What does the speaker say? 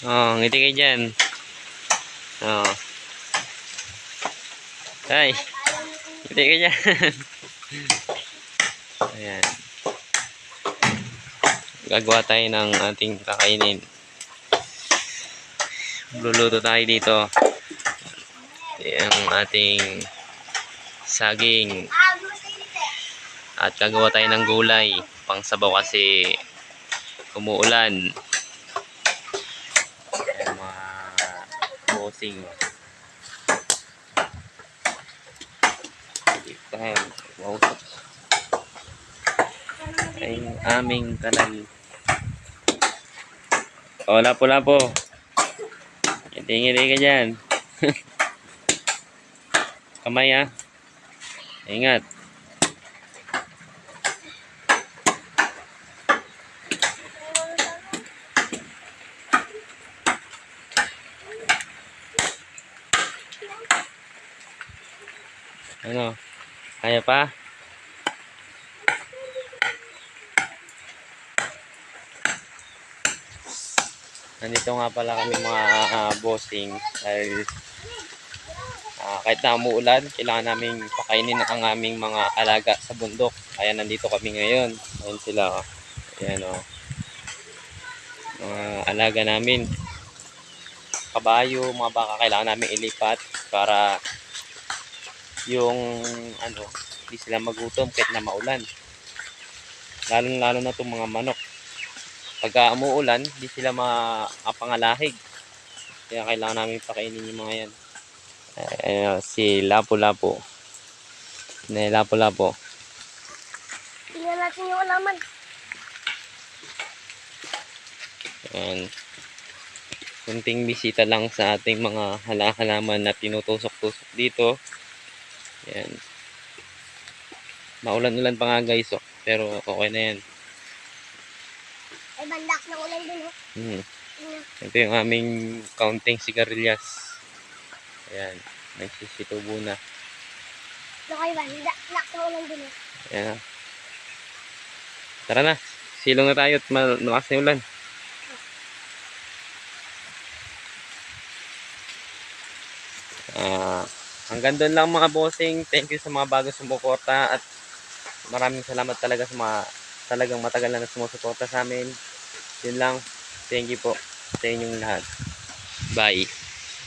Oh, ngiti kayo dyan. Oh. Ay, ngiti kayo dyan. Ayan. Gagawa tayo ng ating kakainin. Luluto tayo dito. Yung ating saging. At gagawa tayo ng gulay. Pang sabaw kasi umuulan. Ayan mga bossing. Wow. Ay aming kanal. O, lapo-lapo. Ngiti-ngiti ka dyan. Kamay ha. Ingat. Ano? Kaya pa? Nandito nga pala kami mga bossing dahil kahit na umuulan, kailangan namin pakainin ang aming mga alaga sa bundok. Kaya nandito kami ngayon. Ayun sila. Ayan o. Mga alaga namin. Kabayo, mga baka kailangan namin ilipat para yung hindi sila magutom kahit na maulan. Lalo na itong mga manok. Pagka umuulan, hindi sila makapangalahig. Kaya kailangan namin pakainin yung mga yan. Si Lapo-Lapo. Lapo-Lapo. Tingnan natin yung alaman. Ayan. Kunting bisita lang sa ating mga halaman na tinutusok-tusok dito. Ayan. Maulan-ulan pa nga guys. Oh. Pero okay na yan. Ay, bandak na ulan din. Ito yung aming counting sigarilyas. Ayan. May sisitubo na. Okay ba? Bandak na ulan din. Ayan. Tara na. Silong na tayo at malakas na ulan. Hanggang doon lang mga bossing. Thank you sa mga bagong sumuporta at maraming salamat talaga sa mga talagang matagal na sumusuporta sa amin. Yun lang. Thank you po sa inyong lahat. Bye.